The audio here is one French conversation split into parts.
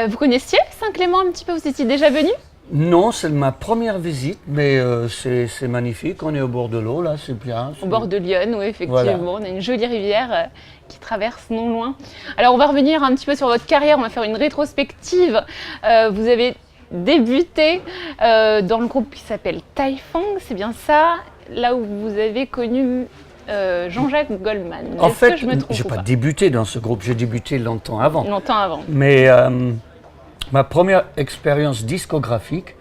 Vous connaissiez Saint-Clément un petit peu? Vous étiez déjà venu? Non, c'est ma première visite, mais c'est magnifique. On est au bord de l'eau, là, c'est bien. Au bord de Lyon, oui, effectivement. Voilà. On a une jolie rivière qui traverse non loin. Alors, on va revenir un petit peu sur votre carrière. On va faire une rétrospective. Vous avez débuté dans le groupe qui s'appelle Taifang, c'est bien ça? Là où vous avez connu Jean-Jacques Goldman. En fait, je n'ai pas débuté dans ce groupe, j'ai débuté longtemps avant. Longtemps avant. Mais ma première expérience discographique,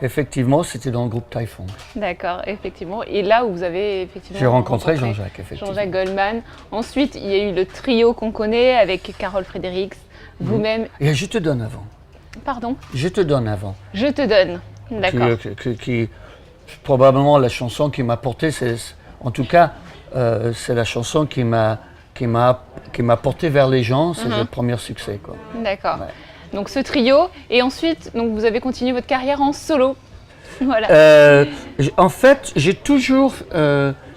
effectivement, c'était dans le groupe Taifang. D'accord, effectivement. Et là où vous avez effectivement J'ai rencontré Jean-Jacques, effectivement. Jean-Jacques Goldman. Ensuite, il y a eu le trio qu'on connaît avec Carole Fredericks, vous-même. Et je te donne avant. Pardon? Je te donne avant. Je te donne. D'accord. Qui probablement la chanson qui m'a porté, en tout cas, c'est la chanson qui m'a porté vers les gens, c'est le premier succès, quoi. D'accord. Ouais. Donc ce trio, et ensuite, donc vous avez continué votre carrière en solo. Voilà. En fait, j'ai toujours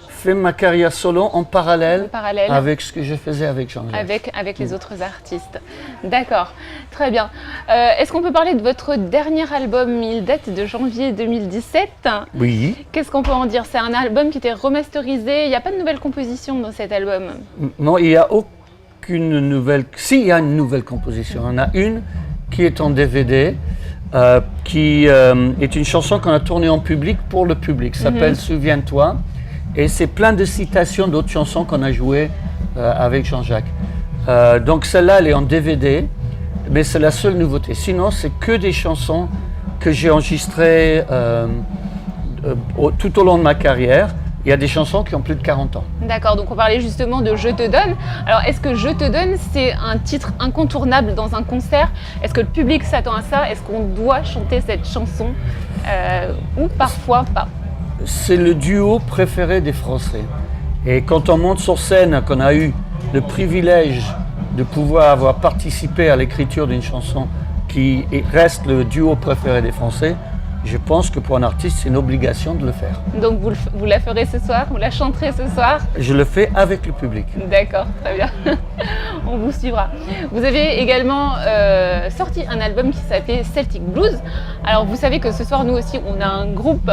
fait ma carrière solo en parallèle avec ce que je faisais avec Jean-Jacques. Avec les autres artistes. D'accord, très bien. Est-ce qu'on peut parler de votre dernier album? Il date de janvier 2017. Oui. Qu'est-ce qu'on peut en dire? C'est un album qui était remasterisé. Il n'y a pas de nouvelle composition dans cet album? Non, il n'y a aucune nouvelle. Si, il y a une nouvelle composition. Il y en a une qui est en DVD, qui est une chanson qu'on a tournée en public pour le public. Ça s'appelle Souviens-toi. Et c'est plein de citations d'autres chansons qu'on a jouées avec Jean-Jacques. Donc celle-là, elle est en DVD, mais c'est la seule nouveauté. Sinon, c'est que des chansons que j'ai enregistrées tout au long de ma carrière. Il y a des chansons qui ont plus de 40 ans. D'accord, donc on parlait justement de Je te donne. Alors est-ce que Je te donne, c'est un titre incontournable dans un concert? Est-ce que le public s'attend à ça? Est-ce qu'on doit chanter cette chanson ou parfois pas? C'est le duo préféré des Français. Et quand on monte sur scène, qu'on a eu le privilège de pouvoir avoir participé à l'écriture d'une chanson qui reste le duo préféré des Français, je pense que pour un artiste, c'est une obligation de le faire. Donc vous la ferez ce soir? Vous la chanterez ce soir? Je le fais avec le public. D'accord, très bien. On vous suivra. Vous avez également sorti un album qui s'appelait Celtic Blues. Alors vous savez que ce soir, nous aussi, on a un groupe,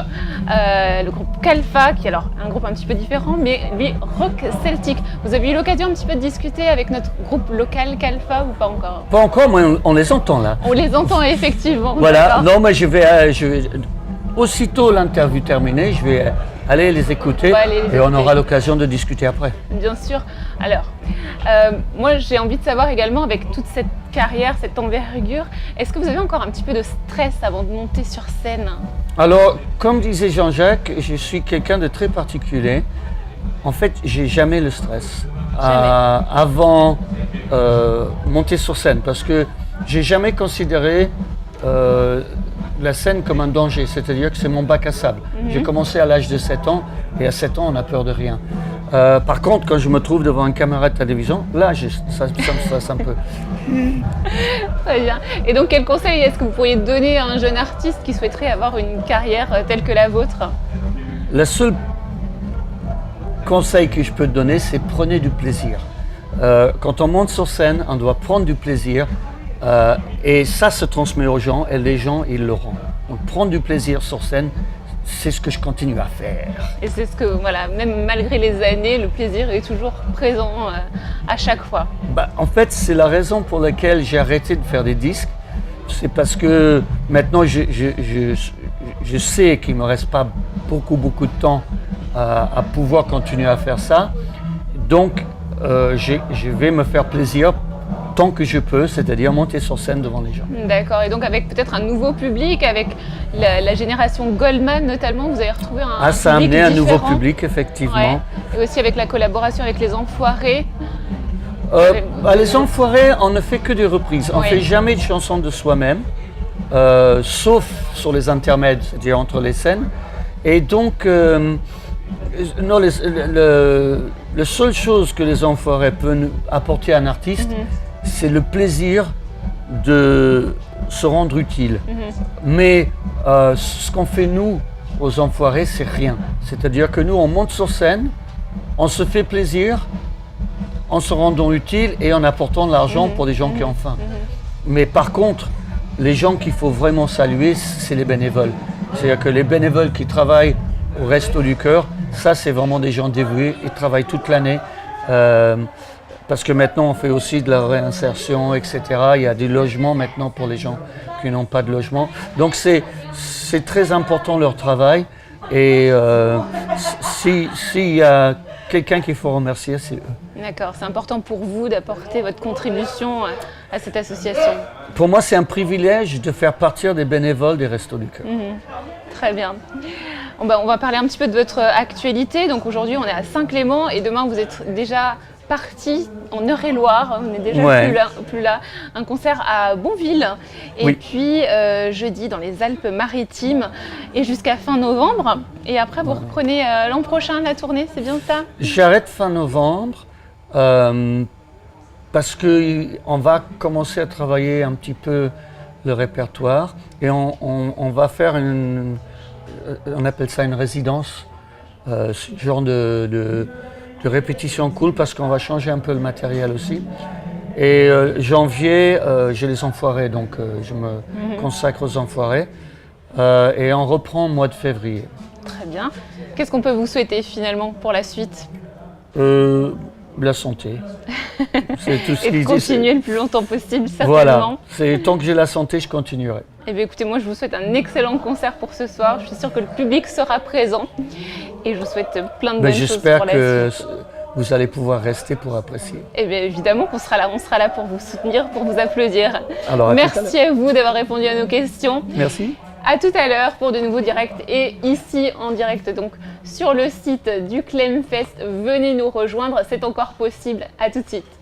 le groupe Kalfa, qui est alors un groupe un petit peu différent, mais lui, rock celtique. Vous avez eu l'occasion un petit peu de discuter avec notre groupe local Kalfa ou pas encore? Pas encore, mais on les entend là. On les entend effectivement. Voilà, non, mais aussitôt l'interview terminée, je vais aller les écouter et on aura l'occasion de discuter après. Bien sûr. Alors, moi j'ai envie de savoir également, avec toute cette carrière, cette envergure, est-ce que vous avez encore un petit peu de stress avant de monter sur scène? Alors, comme disait Jean-Jacques, je suis quelqu'un de très particulier. En fait, j'ai jamais le stress avant monter sur scène, parce que j'ai jamais considéré la scène comme un danger, c'est-à-dire que c'est mon bac à sable. J'ai commencé à l'âge de 7 ans, et à 7 ans, on n'a peur de rien. Par contre, quand je me trouve devant une caméra de télévision, là, ça me stresse un peu. Très bien. Et donc, quel conseil est-ce que vous pourriez donner à un jeune artiste qui souhaiterait avoir une carrière telle que la vôtre? Le seul conseil que je peux te donner, c'est prenez du plaisir. Quand on monte sur scène, on doit prendre du plaisir. Et ça se transmet aux gens et les gens, ils l'auront. Donc prendre du plaisir sur scène, c'est ce que je continue à faire. Et c'est ce que, voilà, même malgré les années, le plaisir est toujours présent à chaque fois. En fait, c'est la raison pour laquelle j'ai arrêté de faire des disques. C'est parce que maintenant, je sais qu'il ne me reste pas beaucoup de temps à pouvoir continuer à faire ça. Donc, je vais me faire plaisir tant que je peux, c'est-à-dire monter sur scène devant les gens. D'accord, et donc avec peut-être un nouveau public, avec la génération Goldman notamment, vous avez retrouvé un ça a public amené un différent. nouveau public, effectivement. Ouais. Et aussi avec la collaboration avec les Enfoirés. Les Enfoirés, on ne fait que des reprises. On ne fait jamais de chansons de soi-même, sauf sur les intermèdes, c'est-à-dire entre les scènes. Et donc, non, la seule chose que les Enfoirés peuvent apporter à un artiste, c'est le plaisir de se rendre utile. Mais ce qu'on fait nous, aux Enfoirés, c'est rien. C'est-à-dire que nous, on monte sur scène, on se fait plaisir, en se rendant utile et en apportant de l'argent pour des gens qui ont faim. mais par contre, les gens qu'il faut vraiment saluer, c'est les bénévoles. C'est-à-dire que les bénévoles qui travaillent au Resto du Cœur, ça c'est vraiment des gens dévoués, ils travaillent toute l'année. Parce que maintenant on fait aussi de la réinsertion, etc. Il y a des logements maintenant pour les gens qui n'ont pas de logement. Donc c'est très important leur travail. Et s'il y a quelqu'un qu'il faut remercier, c'est eux. D'accord, c'est important pour vous d'apporter votre contribution à cette association. Pour moi, c'est un privilège de faire partir des bénévoles des Restos du Cœur. Très bien. On va parler un petit peu de votre actualité. Donc aujourd'hui, on est à Saint-Clément et demain, vous êtes déjà parti en Eure-et-Loire. On n'est déjà plus là. Un concert à Bonville. Et puis jeudi dans les Alpes-Maritimes et jusqu'à fin novembre. Et après, vous reprenez l'an prochain la tournée, c'est bien ça? J'arrête fin novembre. Parce qu'on va commencer à travailler un petit peu le répertoire et on va faire on appelle ça une résidence, genre de répétition cool parce qu'on va changer un peu le matériel aussi. Et janvier, j'ai les Enfoirés, donc je me consacre aux Enfoirés et on reprend au mois de février. Très bien. Qu'est-ce qu'on peut vous souhaiter finalement pour la suite? La santé. C'est tout ce et de continuer le plus longtemps possible, certainement. Voilà. Tant que j'ai la santé, je continuerai. Eh bien, écoutez, moi, je vous souhaite un excellent concert pour ce soir. Je suis sûre que le public sera présent. Et je vous souhaite plein de bonnes choses pour la suite. J'espère que vous allez pouvoir rester pour apprécier. Eh bien, évidemment qu'on sera là. On sera là pour vous soutenir, pour vous applaudir. Alors, merci à vous d'avoir répondu à nos questions. Merci. À tout à l'heure pour de nouveaux directs et ici en direct donc sur le site du Clemfest. Venez nous rejoindre, c'est encore possible. À tout de suite.